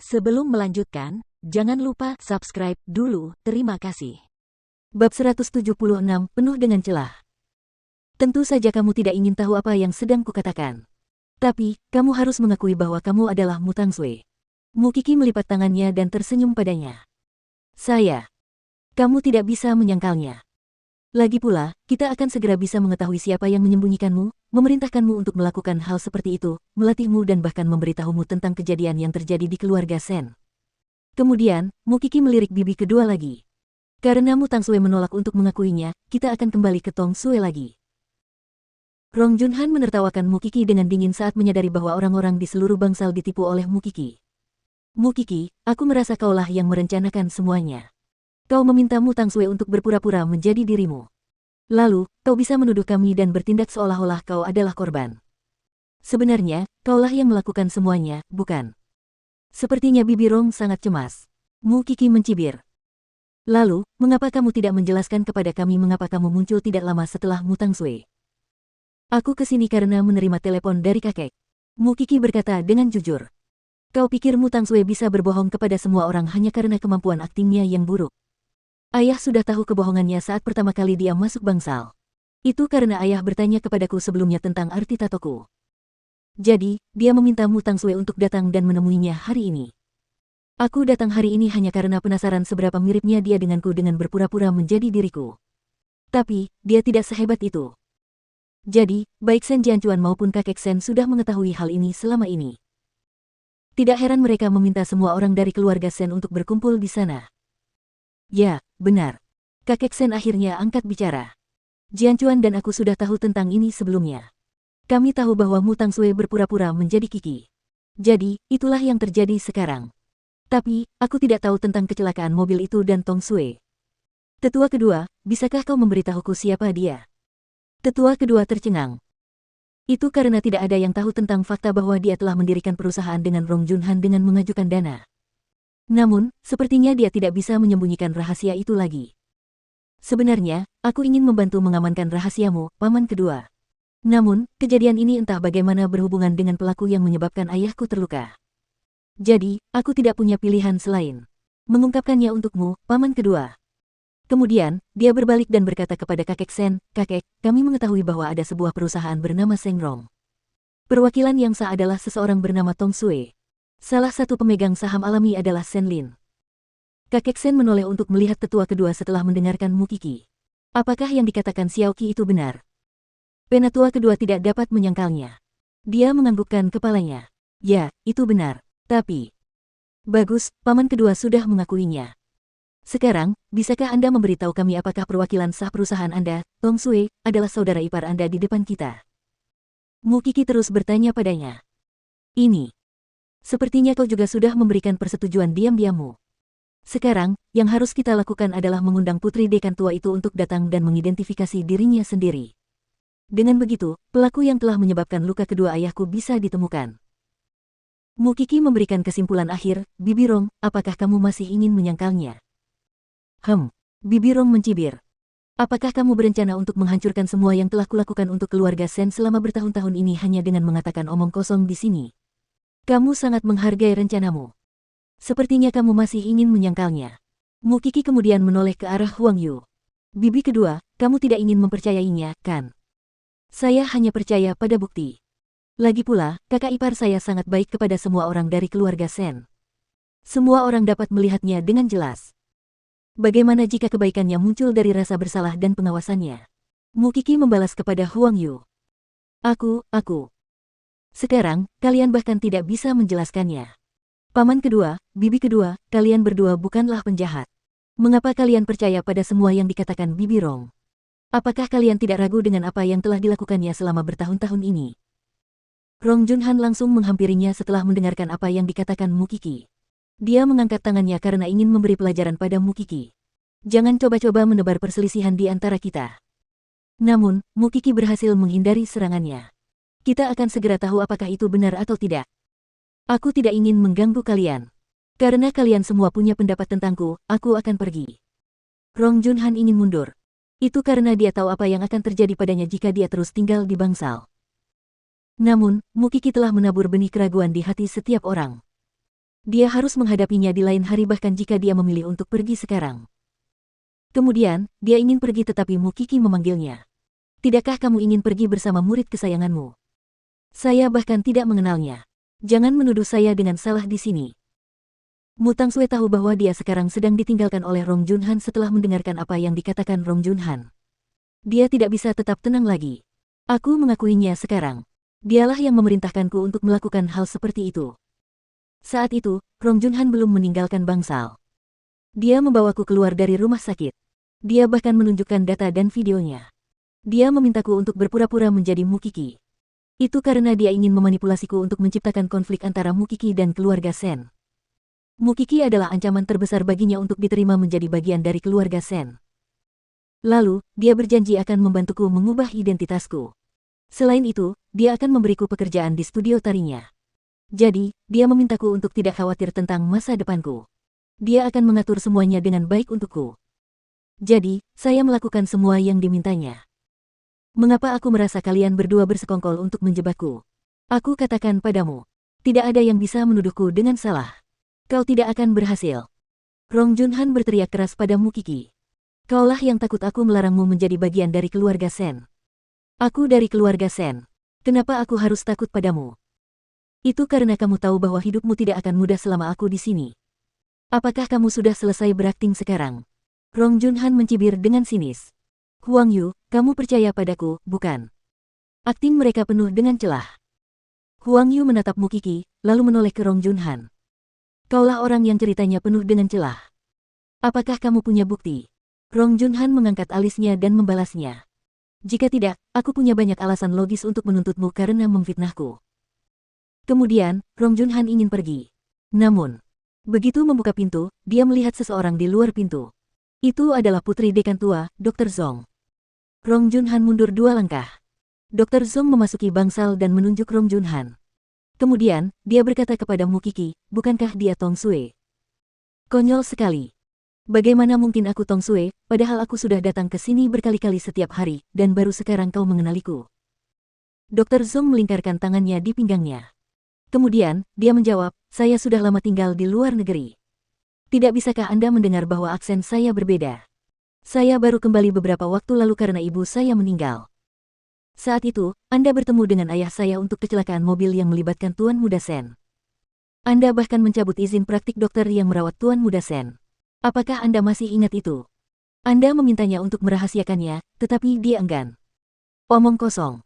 Sebelum melanjutkan, jangan lupa subscribe dulu, terima kasih. Bab 176 penuh dengan celah. Tentu saja kamu tidak ingin tahu apa yang sedang kukatakan. Tapi, kamu harus mengakui bahwa kamu adalah Mu Tangsue. Mu Qi melipat tangannya dan tersenyum padanya. Kamu tidak bisa menyangkalnya. Lagi pula, kita akan segera bisa mengetahui siapa yang menyembunyikanmu, memerintahkanmu untuk melakukan hal seperti itu, melatihmu dan bahkan memberitahumu tentang kejadian yang terjadi di keluarga Sen. Kemudian, Mu Qi melirik bibi kedua lagi. Karena Mu Tangsue menolak untuk mengakuinya, kita akan kembali ke Tong Sue lagi. Rong Junhan menertawakan Mu Qi dengan dingin saat menyadari bahwa orang-orang di seluruh bangsal ditipu oleh Mu Qi. Mu Qi, aku merasa kaulah yang merencanakan semuanya. Kau meminta Mu Tangsue untuk berpura-pura menjadi dirimu. Lalu, kau bisa menuduh kami dan bertindak seolah-olah kau adalah korban. Sebenarnya, kaulah yang melakukan semuanya, bukan? Sepertinya bibi Rong sangat cemas. Mu Qi mencibir. Lalu, mengapa kamu tidak menjelaskan kepada kami mengapa kamu muncul tidak lama setelah Mu Tangsue? Aku kesini karena menerima telepon dari kakek. Mu Qi berkata dengan jujur. Kau pikir Mu Tangsue bisa berbohong kepada semua orang hanya karena kemampuan aktingnya yang buruk? Ayah sudah tahu kebohongannya saat pertama kali dia masuk bangsal. Itu karena ayah bertanya kepadaku sebelumnya tentang arti tatoku. Jadi, dia meminta Mu Tangsue untuk datang dan menemuinya hari ini. Aku datang hari ini hanya karena penasaran seberapa miripnya dia denganku dengan berpura-pura menjadi diriku. Tapi, dia tidak sehebat itu. Jadi, baik Sen Jianchuan maupun kakek Sen sudah mengetahui hal ini selama ini. Tidak heran mereka meminta semua orang dari keluarga Sen untuk berkumpul di sana. Ya, benar. Kakek Sen akhirnya angkat bicara. Jianchuan dan aku sudah tahu tentang ini sebelumnya. Kami tahu bahwa Mu Tangsue berpura-pura menjadi Qi. Jadi, itulah yang terjadi sekarang. Tapi, aku tidak tahu tentang kecelakaan mobil itu dan Tong Sue. Tetua kedua, bisakah kau memberitahuku siapa dia? Tetua kedua tercengang. Itu karena tidak ada yang tahu tentang fakta bahwa dia telah mendirikan perusahaan dengan Rong Junhan dengan mengajukan dana. Namun, sepertinya dia tidak bisa menyembunyikan rahasia itu lagi. Sebenarnya, aku ingin membantu mengamankan rahasiamu, paman kedua. Namun, kejadian ini entah bagaimana berhubungan dengan pelaku yang menyebabkan ayahku terluka. Jadi, aku tidak punya pilihan selain mengungkapkannya untukmu, paman kedua. Kemudian, dia berbalik dan berkata kepada kakek Sen, kakek, kami mengetahui bahwa ada sebuah perusahaan bernama Seng Rong. Perwakilan yang sah adalah seseorang bernama Tong Sue. Salah satu pemegang saham alami adalah Sen Lin. Kakek Sen menoleh untuk melihat tetua kedua setelah mendengarkan Mu Qi. Apakah yang dikatakan Xiao Qi itu benar? Penatua kedua tidak dapat menyangkalnya. Dia menganggukkan kepalanya. Ya, itu benar. Tapi, bagus, paman kedua sudah mengakuinya. Sekarang, bisakah Anda memberitahu kami apakah perwakilan sah perusahaan Anda, Tong Sue, adalah saudara ipar Anda di depan kita? Mu Qi terus bertanya padanya. Ini. Sepertinya kau juga sudah memberikan persetujuan diam-diammu. Sekarang, yang harus kita lakukan adalah mengundang putri dekan tua itu untuk datang dan mengidentifikasi dirinya sendiri. Dengan begitu, pelaku yang telah menyebabkan luka kedua ayahku bisa ditemukan. Mu Qi memberikan kesimpulan akhir, bibi Rong, apakah kamu masih ingin menyangkalnya? Bibi Rong mencibir. Apakah kamu berencana untuk menghancurkan semua yang telah kulakukan untuk keluarga Sen selama bertahun-tahun ini hanya dengan mengatakan omong kosong di sini? Kamu sangat menghargai rencanamu. Sepertinya kamu masih ingin menyangkalnya. Mu Qi kemudian menoleh ke arah Huang Yu. Bibi kedua, kamu tidak ingin mempercayainya, kan? Saya hanya percaya pada bukti. Lagi pula, kakak ipar saya sangat baik kepada semua orang dari keluarga Sen. Semua orang dapat melihatnya dengan jelas. Bagaimana jika kebaikannya muncul dari rasa bersalah dan pengawasannya? Mu Qi membalas kepada Huang Yu. Aku. Sekarang, kalian bahkan tidak bisa menjelaskannya. Paman kedua, bibi kedua, kalian berdua bukanlah penjahat. Mengapa kalian percaya pada semua yang dikatakan bibi Rong? Apakah kalian tidak ragu dengan apa yang telah dilakukannya selama bertahun-tahun ini? Rong Junhan langsung menghampirinya setelah mendengarkan apa yang dikatakan Mu Qi. Dia mengangkat tangannya karena ingin memberi pelajaran pada Mu Qi. Jangan coba-coba menebar perselisihan di antara kita. Namun, Mu Qi berhasil menghindari serangannya. Kita akan segera tahu apakah itu benar atau tidak. Aku tidak ingin mengganggu kalian. Karena kalian semua punya pendapat tentangku, aku akan pergi. Rong Junhan ingin mundur. Itu karena dia tahu apa yang akan terjadi padanya jika dia terus tinggal di bangsal. Namun, Mu Qi telah menabur benih keraguan di hati setiap orang. Dia harus menghadapinya di lain hari bahkan jika dia memilih untuk pergi sekarang. Kemudian, dia ingin pergi tetapi Mu Qi memanggilnya. Tidakkah kamu ingin pergi bersama murid kesayanganmu? Saya bahkan tidak mengenalnya. Jangan menuduh saya dengan salah di sini. Mu Tangsue tahu bahwa dia sekarang sedang ditinggalkan oleh Rong Junhan setelah mendengarkan apa yang dikatakan Rong Junhan. Dia tidak bisa tetap tenang lagi. Aku mengakuinya sekarang. Dialah yang memerintahkanku untuk melakukan hal seperti itu. Saat itu, Rong Junhan belum meninggalkan bangsal. Dia membawaku keluar dari rumah sakit. Dia bahkan menunjukkan data dan videonya. Dia memintaku untuk berpura-pura menjadi Mu Qi. Itu karena dia ingin memanipulasiku untuk menciptakan konflik antara Mu Qi dan keluarga Sen. Mu Qi adalah ancaman terbesar baginya untuk diterima menjadi bagian dari keluarga Sen. Lalu, dia berjanji akan membantuku mengubah identitasku. Selain itu, dia akan memberiku pekerjaan di studio tarinya. Jadi, dia memintaku untuk tidak khawatir tentang masa depanku. Dia akan mengatur semuanya dengan baik untukku. Jadi, saya melakukan semua yang dimintanya. Mengapa aku merasa kalian berdua bersekongkol untuk menjebakku? Aku katakan padamu, tidak ada yang bisa menuduhku dengan salah. Kau tidak akan berhasil. Rong Junhan berteriak keras pada Mu Qi. Kaulah yang takut aku melarangmu menjadi bagian dari keluarga Sen. Aku dari keluarga Sen. Kenapa aku harus takut padamu? Itu karena kamu tahu bahwa hidupmu tidak akan mudah selama aku di sini. Apakah kamu sudah selesai berakting sekarang? Rong Junhan mencibir dengan sinis. Huang Yu, kamu percaya padaku, bukan? Akting mereka penuh dengan celah. Huang Yu menatap Mu Qi, lalu menoleh ke Rong Junhan. Kaulah orang yang ceritanya penuh dengan celah. Apakah kamu punya bukti? Rong Junhan mengangkat alisnya dan membalasnya. Jika tidak, aku punya banyak alasan logis untuk menuntutmu karena memfitnahku. Kemudian, Rong Junhan ingin pergi. Namun, begitu membuka pintu, dia melihat seseorang di luar pintu. Itu adalah putri dekan tua, Dr. Zong. Rong Junhan mundur 2 langkah. Dr. Zong memasuki bangsal dan menunjuk Rong Junhan. Kemudian, dia berkata kepada Mu Qi, bukankah dia Tong Sui? Konyol sekali. Bagaimana mungkin aku Tong Sui, padahal aku sudah datang ke sini berkali-kali setiap hari, dan baru sekarang kau mengenaliku. Dr. Zong melingkarkan tangannya di pinggangnya. Kemudian, dia menjawab, saya sudah lama tinggal di luar negeri. Tidak bisakah Anda mendengar bahwa aksen saya berbeda? Saya baru kembali beberapa waktu lalu karena ibu saya meninggal. Saat itu, Anda bertemu dengan ayah saya untuk kecelakaan mobil yang melibatkan Tuan Muda Sen. Anda bahkan mencabut izin praktik dokter yang merawat Tuan Muda Sen. Apakah Anda masih ingat itu? Anda memintanya untuk merahasiakannya, tetapi dia enggan. Omong kosong.